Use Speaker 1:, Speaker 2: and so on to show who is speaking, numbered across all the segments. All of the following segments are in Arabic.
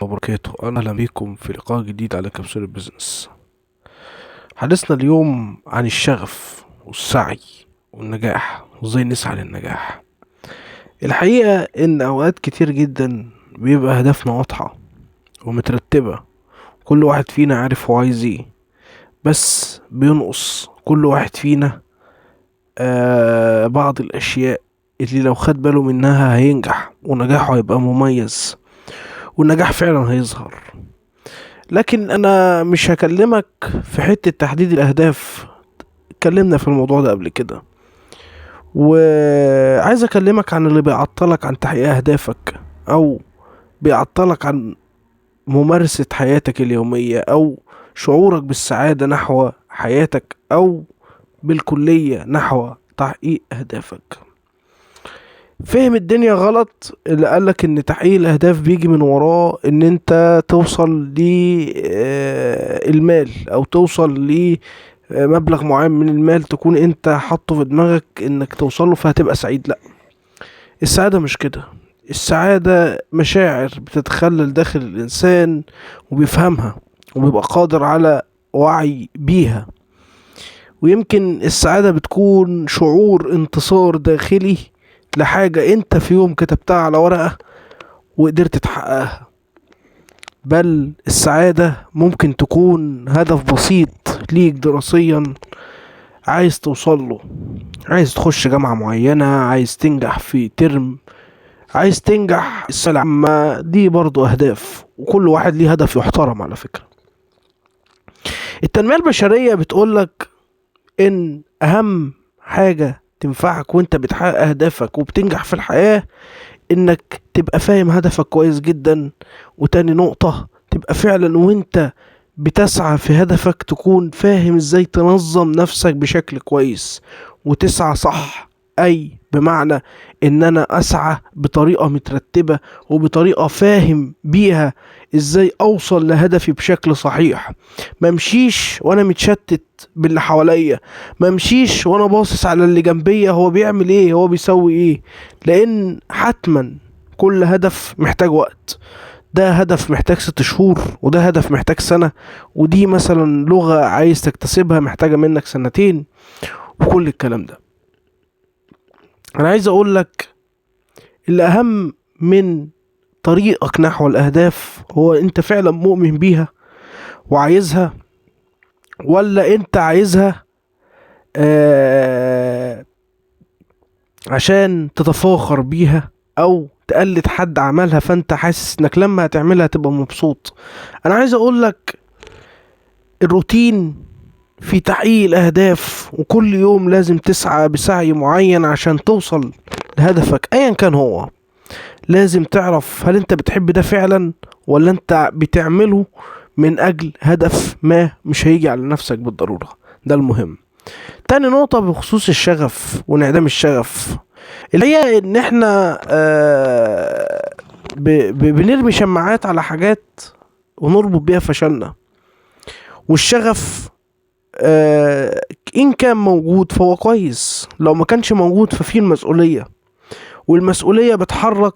Speaker 1: وبركاته. أهلا بكم في لقاء جديد على كبسولة بيزنس. حديثنا اليوم عن الشغف والسعي والنجاح وازاي نسعى للنجاح. الحقيقة إن أوقات كتير جدا بيبقى هدفنا واضحة ومترتبة، كل واحد فينا عارف هو عايز ايه، بس بينقص كل واحد فينا بعض الأشياء اللي لو خد باله منها هينجح ونجاحه هيبقى مميز والنجاح فعلا هيظهر. لكن انا مش هكلمك في حتة تحديد الاهداف، اتكلمنا في الموضوع ده قبل كده، وعايز اكلمك عن اللي بيعطلك عن تحقيق اهدافك او بيعطلك عن ممارسة حياتك اليومية او شعورك بالسعادة نحو حياتك او بالكلية نحو تحقيق اهدافك. فهم الدنيا غلط اللي قالك ان تحقيق الاهداف بيجي من وراه ان انت توصل للمال او توصل لمبلغ معين من المال تكون انت حاطه في دماغك انك توصله فهتبقى سعيد. لا، السعادة مش كده. السعادة مشاعر بتتخلل داخل الانسان وبيفهمها وبيبقى قادر على وعي بيها، ويمكن السعادة بتكون شعور انتصار داخلي لحاجة انت في يوم كتبتها على ورقة وقدرت تحققها. بل السعادة ممكن تكون هدف بسيط ليك دراسيا عايز توصل له، عايز تخش جامعة معينة، عايز تنجح في ترم، عايز تنجح السنة العامة، دي برضو أهداف وكل واحد ليه هدف يحترم. على فكرة التنمية البشرية بتقولك إن أهم حاجة تنفعك وانت بتحقق أهدافك وبتنجح في الحياة انك تبقى فاهم هدفك كويس جدا، وتاني نقطة تبقى فعلا وانت بتسعى في هدفك تكون فاهم ازاي تنظم نفسك بشكل كويس وتسعى صح. اي بمعنى ان انا اسعى بطريقة مترتبة وبطريقة فاهم بيها ازاي اوصل لهدفي بشكل صحيح. ممشيش وانا متشتت باللي حواليا، ممشيش وانا باصص على اللي جنبيا هو بيعمل ايه هو بيسوي ايه، لان حتما كل هدف محتاج وقت. ده هدف محتاج 6 شهور وده هدف محتاج سنة، ودي مثلا لغة عايز تكتسبها محتاجة منك سنتين، وكل الكلام ده. انا عايز اقول لك اللي اهم من طريقك نحو الاهداف هو انت فعلا مؤمن بيها وعايزها، ولا انت عايزها عشان تتفاخر بيها او تقلد حد عملها فانت حاسس انك لما هتعملها تبقى مبسوط. انا عايز اقول لك الروتين في تحقيق الاهداف، وكل يوم لازم تسعى بسعي معين عشان توصل لهدفك ايا كان هو. لازم تعرف هل انت بتحب ده فعلا ولا انت بتعمله من اجل هدف ما مش هيجي على نفسك بالضرورة. ده المهم. تاني نقطة بخصوص الشغف وانعدام الشغف، الحقيقة ان احنا بنرمي شماعات على حاجات ونربط بيها فشلنا. والشغف ان كان موجود فهو كويس، لو ما كانش موجود ففي المسؤولية، والمسؤولية بتحرك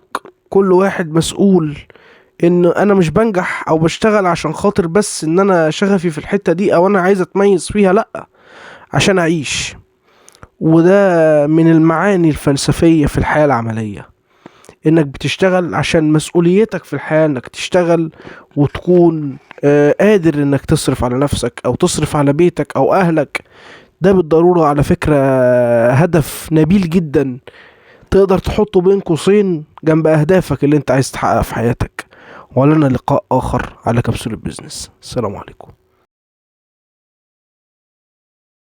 Speaker 1: كل واحد مسؤول ان انا مش بنجح او بشتغل عشان خاطر بس ان انا شغفي في الحتة دي او انا عايز اتميز فيها، لأ، عشان اعيش. وده من المعاني الفلسفية في الحياة العملية، انك بتشتغل عشان مسؤوليتك في الحياة انك تشتغل وتكون قادر انك تصرف على نفسك او تصرف على بيتك او اهلك. ده بالضرورة على فكرة هدف نبيل جدا تقدر تحطه بين قوسين جنب اهدافك اللي انت عايز تحققها في حياتك. ولنا لقاء اخر على كبسولة بيزنس. السلام عليكم.